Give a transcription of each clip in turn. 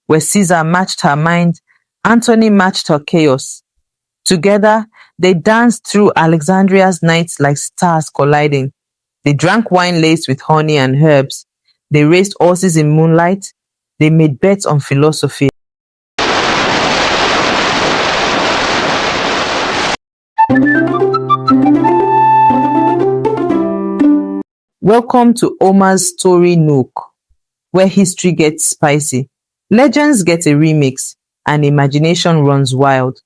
Where Caesar matched her mind, Antony matched her chaos. Together, they danced through Alexandria's nights like stars colliding. They drank wine laced with honey and herbs. They raced horses in moonlight. They made bets on philosophy. Welcome to Homer's story Nook, where history gets spicy, legends get a remix, and imagination runs wild.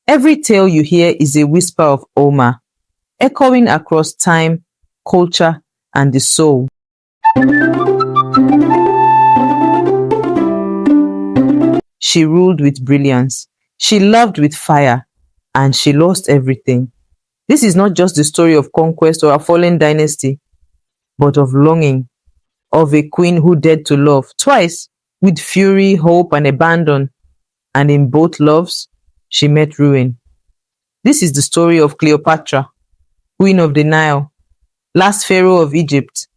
Every tale you hear is a whisper of Homer, echoing across time, culture, and the soul. She ruled with brilliance, she loved with fire, and she lost everything. This is not just the story of conquest or a fallen dynasty, but of longing, of a queen who dared to love twice, with fury, hope, and abandon. And in both loves, she met ruin. This is the story of Cleopatra, queen of the Nile, last pharaoh of Egypt,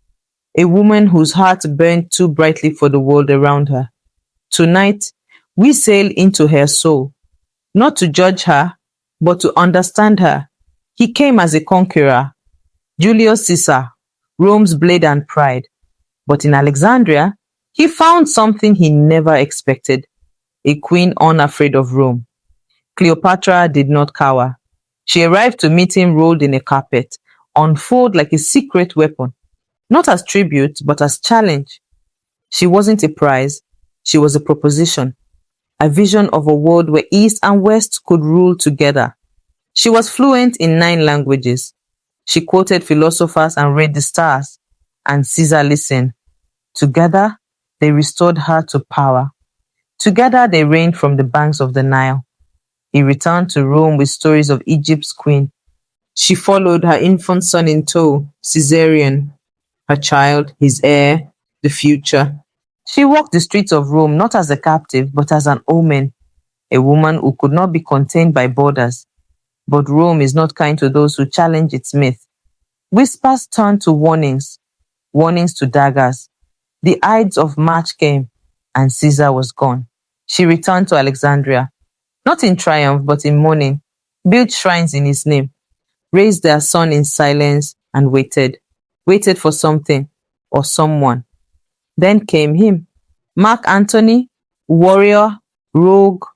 a woman whose heart burned too brightly for the world around her. Tonight, we sail into her soul, not to judge her, but to understand her. He came as a conqueror, Julius Caesar, Rome's blade and pride. But in Alexandria, he found something he never expected, a queen unafraid of Rome. Cleopatra did not cower. She arrived to meet him rolled in a carpet, unfold like a secret weapon, not as tribute, but as challenge. She wasn't a prize, she was a proposition, a vision of a world where East and West could rule together. She was fluent in 9 languages. She quoted philosophers and read the stars, and Caesar listened. Together, they restored her to power. Together, they reigned from the banks of the Nile. He returned to Rome with stories of Egypt's queen. She followed her infant son in tow, Caesarion, her child, his heir, the future. She walked the streets of Rome not as a captive, but as an omen, a woman who could not be contained by borders. But Rome is not kind to those who challenge its myth. Whispers turned to warnings, warnings to daggers. The Ides of March came, and Caesar was gone. She returned to Alexandria, not in triumph, but in mourning, built shrines in his name, raised their son in silence, and waited for something or someone. Then came him, Mark Antony, warrior, rogue,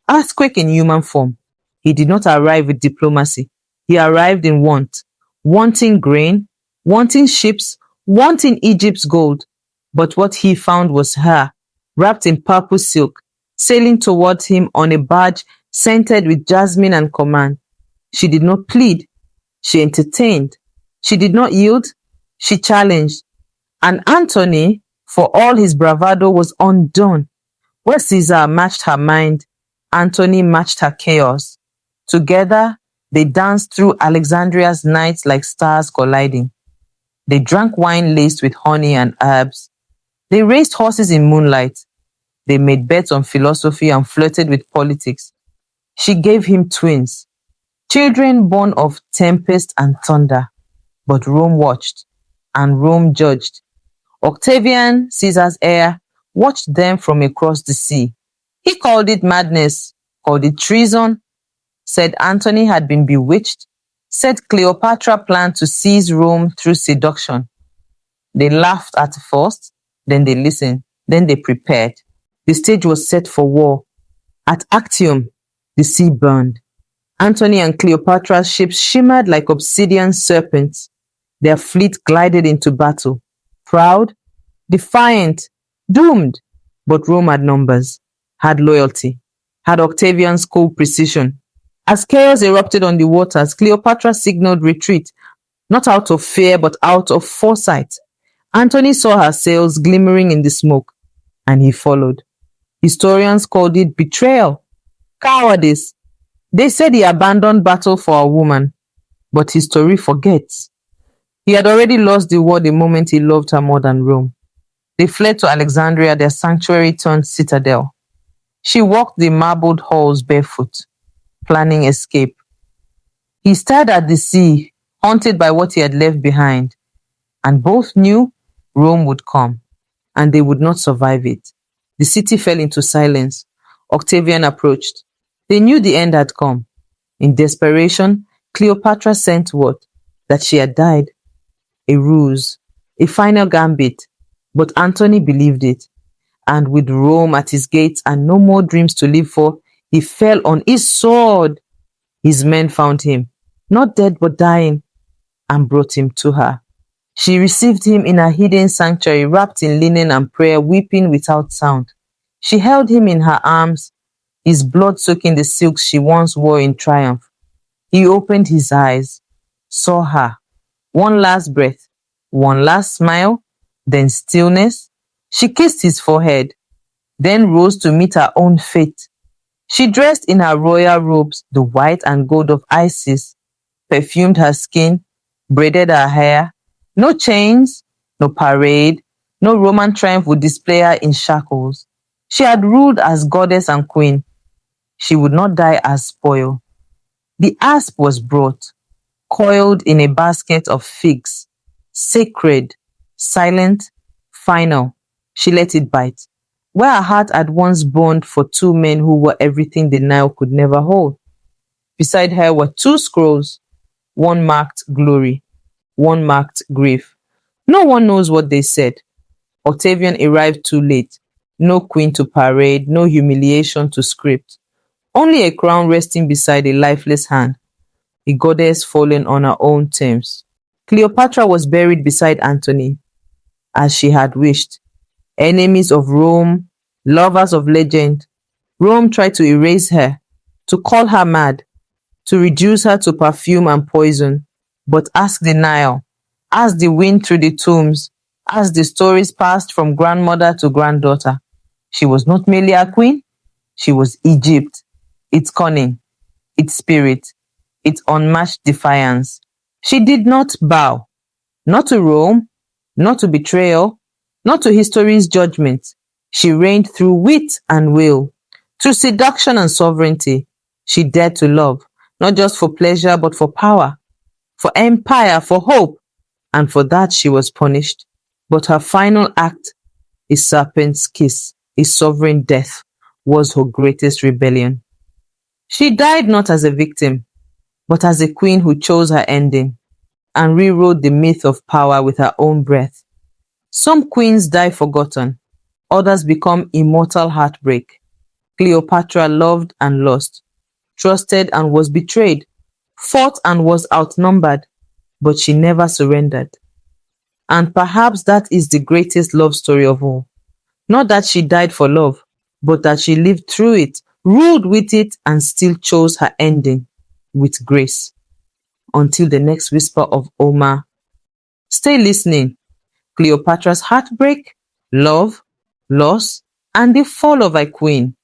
earthquake in human form. He did not arrive with diplomacy. He arrived in want, wanting grain, wanting ships, wanting Egypt's gold. But what he found was her, wrapped in purple silk, sailing towards him on a barge scented with jasmine and command. She did not plead. She entertained. She did not yield. She challenged. And Antony, for all his bravado, was undone. Where Caesar matched her mind, Antony matched her chaos. Together, they danced through Alexandria's nights like stars colliding. They drank wine laced with honey and herbs. They raced horses in moonlight. They made bets on philosophy and flirted with politics. She gave him twins, children born of tempest and thunder. But Rome watched, and Rome judged. Octavian, Caesar's heir, watched them from across the sea. He called it madness, called it treason, said Antony had been bewitched, said Cleopatra planned to seize Rome through seduction. They laughed at first, then they listened, then they prepared. The stage was set for war. At Actium, the sea burned. Antony and Cleopatra's ships shimmered like obsidian serpents. Their fleet glided into battle, proud, defiant, doomed. But Rome had numbers, had loyalty, had Octavian's cold precision. As chaos erupted on the waters, Cleopatra signaled retreat, not out of fear, but out of foresight. Antony saw her sails glimmering in the smoke, and he followed. Historians called it betrayal, cowardice. They said he abandoned battle for a woman, but history forgets. He had already lost the war the moment he loved her more than Rome. They fled to Alexandria, their sanctuary turned citadel. She walked the marbled halls barefoot, planning escape. He stared at the sea, haunted by what he had left behind, and both knew Rome would come, and they would not survive it. The city fell into silence. Octavian approached. They knew the end had come. In desperation, Cleopatra sent word that she had died. A ruse, a final gambit. But Antony believed it. And with Rome at his gates and no more dreams to live for, he fell on his sword. His men found him, not dead but dying, and brought him to her. She received him in a hidden sanctuary, wrapped in linen and prayer, weeping without sound. She held him in her arms, his blood soaking the silks she once wore in triumph. He opened his eyes, saw her. One last breath, one last smile, then stillness. She kissed his forehead, then rose to meet her own fate. She dressed in her royal robes, the white and gold of Isis, perfumed her skin, braided her hair. No chains, no parade, no Roman triumph would display her in shackles. She had ruled as goddess and queen. She would not die as spoil. The asp was brought, coiled in a basket of figs, sacred, silent, final. She let it bite, where her heart had once burned for two men who were everything the Nile could never hold. Beside her were two scrolls, one marked glory, one marked grief. No one knows what they said. Octavian arrived too late. No queen to parade, no humiliation to script. Only a crown resting beside a lifeless hand, a goddess fallen on her own terms. Cleopatra was buried beside Antony, as she had wished. Enemies of Rome, lovers of legend, Rome tried to erase her, to call her mad, to reduce her to perfume and poison. But ask the Nile, ask the wind through the tombs, ask the stories passed from grandmother to granddaughter. She was not merely a queen, she was Egypt, its cunning, its spirit, its unmatched defiance. She did not bow, not to Rome, not to betrayal, not to history's judgment. She reigned through wit and will, through seduction and sovereignty. She dared to love, not just for pleasure, but for power, for empire, for hope, and for that she was punished. But her final act, a serpent's kiss, a sovereign death, was her greatest rebellion. She died not as a victim, but as a queen who chose her ending and rewrote the myth of power with her own breath. Some queens die forgotten, others become immortal heartbreak. Cleopatra loved and lost, trusted and was betrayed, fought and was outnumbered, but she never surrendered. And perhaps that is the greatest love story of all. Not that she died for love, but that she lived through it, ruled with it, and still chose her ending with grace. Until the next whisper of Omar. Stay listening. Cleopatra's heartbreak, love, loss, and the fall of a queen.